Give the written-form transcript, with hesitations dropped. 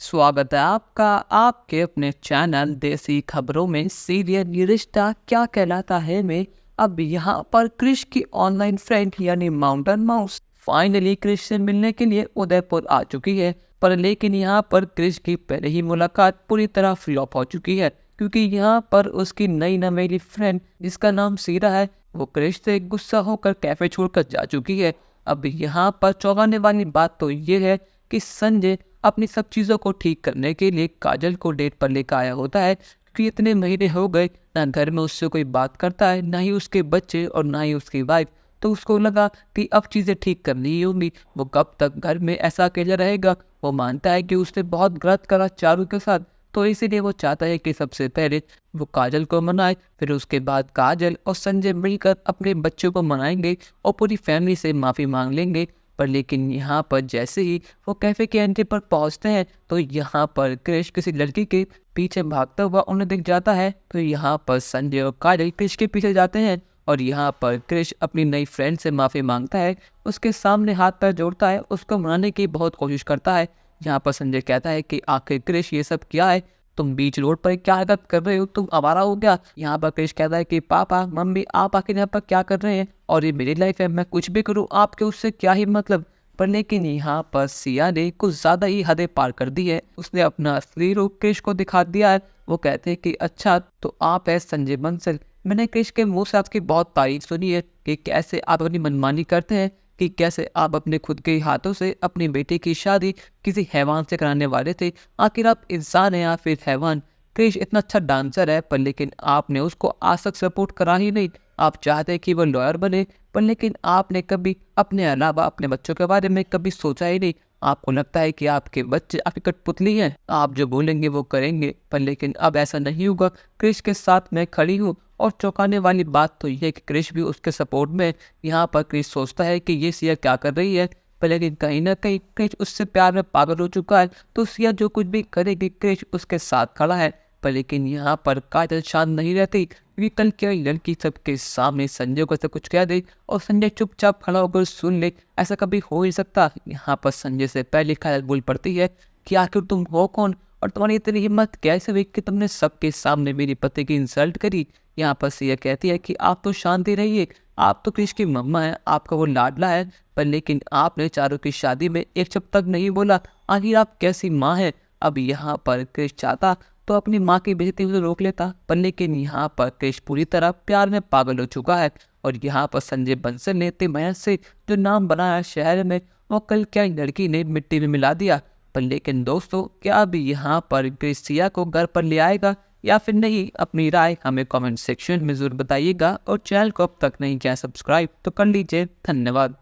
स्वागत है आपका आपके अपने चैनल देसी खबरों में। सीरियल ये रिश्ता क्या कहलाता है में अब यहाँ पर क्रिश की ऑनलाइन फ्रेंड यानी माउंटेन माउस फाइनली क्रिश से मिलने के लिए उदयपुर आ चुकी है। पर लेकिन यहाँ पर क्रिश की पहले ही मुलाकात पूरी तरह फ्लॉप हो चुकी है, क्योंकि यहाँ पर उसकी नई नवेली फ्रेंड जिसका नाम सीरा है वो क्रिश से गुस्सा होकर कैफे छोड़कर जा चुकी है। अब यहाँ पर चौंकाने वाली बात तो ये है कि संजय अपनी सब चीज़ों को ठीक करने के लिए काजल को डेट पर लेकर आया होता है, क्योंकि इतने महीने हो गए ना घर में उससे कोई बात करता है, ना ही उसके बच्चे और ना ही उसकी वाइफ। तो उसको लगा कि अब चीज़ें ठीक करनी ही होंगी। वो कब तक घर में ऐसा अकेला रहेगा। वो मानता है कि उसने बहुत गलत करा चारू के साथ, तो इसीलिए वो चाहता है कि सबसे पहले वो काजल को मनाए, फिर उसके बाद काजल और संजय मिलकर अपने बच्चों को मनाएंगे और पूरी फैमिली से माफ़ी मांग लेंगे। पर लेकिन यहाँ पर जैसे ही वो कैफे के एंट्री पर पहुँचते हैं तो यहाँ पर क्रिश किसी लड़की के पीछे भागता हुआ उन्हें दिख जाता है। तो यहाँ पर संजय और काजल क्रिश के पीछे जाते हैं और यहाँ पर क्रिश अपनी नई फ्रेंड से माफ़ी मांगता है, उसके सामने हाथ पैर जोड़ता है, उसको मनाने की बहुत कोशिश करता है। यहाँ पर संजय कहता है कि आखिर क्रिश ये सब क्या है, तुम बीच रोड पर क्या हरकत कर रहे हो, तुम आवारा हो गया। यहाँ पर क्रिश कहता है कि पापा मम्मी आप आखिर यहाँ पर क्या कर रहे हैं, और ये मेरी लाइफ है, मैं कुछ भी करूँ आपके उससे क्या ही मतलब। पर लेकिन यहाँ पर सिया ने कुछ ज़्यादा ही हदें पार कर दी है। उसने अपना असली रूप क्रिश को दिखा दिया है। वो कहते हैं कि अच्छा तो आप है संजय बंसल। मैंने क्रिश के मुँह से आपकी बहुत तारीफ सुनी है कि कैसे आप अपनी मनमानी करते हैं, कि कैसे आप अपने खुद के हाथों से अपनी बेटी की शादी किसी हैवान से कराने वाले थे। आखिर आप इंसान हैं या फिर हैवान। क्रिश इतना अच्छा डांसर है, पर लेकिन आपने उसको आज तक सपोर्ट करा ही नहीं। आप चाहते कि वो लॉयर बने, पर लेकिन आपने कभी अपने अलावा अपने बच्चों के बारे में कभी सोचा ही नहीं। आपको लगता है कि आपके बच्चे आपकी कठपुतली हैं, आप जो बोलेंगे वो करेंगे। पर लेकिन अब ऐसा नहीं होगा। क्रिश के साथ मैं खड़ी हूँ। और चौंकाने वाली बात तो ये है कि क्रिश भी उसके सपोर्ट में। यहाँ पर क्रिश सोचता है कि ये सिया क्या कर रही है, पर लेकिन कहीं ना कहीं क्रिश उससे प्यार में पागल हो चुका है। तो सिया जो कुछ भी करेगी क्रिश उसके साथ खड़ा है। पर लेकिन यहाँ पर काजल शांत नहीं रहती, क्योंकि कल क्या लड़की सबके सामने संजय को ऐसा कुछ कह दे और संजय चुपचाप खड़ा होकर सुन ले। ऐसा कभी हो ही सकता। यहाँ पर संजय से पहले काजल बोल पड़ती है कि आखिर तुम हो कौन, और तुम्हारी इतनी हिम्मत कैसे हुई कि तुमने सबके सामने मेरी पति की इंसल्ट करी। यहाँ पर सिया कहती है कि आप तो शांति रहिए, आप तो क्रिश की मम्मा है, आपका वो लाडला है। पर लेकिन आपने चारों की शादी में एक शब्द तक नहीं बोला। आखिर आप कैसी माँ है। अब यहाँ पर क्रिश चाहता तो अपनी माँ की बेइज्जती उसे रोक लेता, पर लेकिन यहाँ पर क्रिश पूरी तरह प्यार में पागल हो चुका है। और यहाँ पर संजय बंसल ने तिमैया से जो नाम बनाया शहर में, वो कल क्या लड़की ने मिट्टी में मिला दिया। पर लेकिन दोस्तों, क्या अभी यहाँ पर क्रिश सिया को घर पर ले आएगा या फिर नहीं, अपनी राय हमें कमेंट सेक्शन में जरूर बताइएगा। और चैनल को अब तक नहीं किया सब्सक्राइब तो कर लीजिए। धन्यवाद।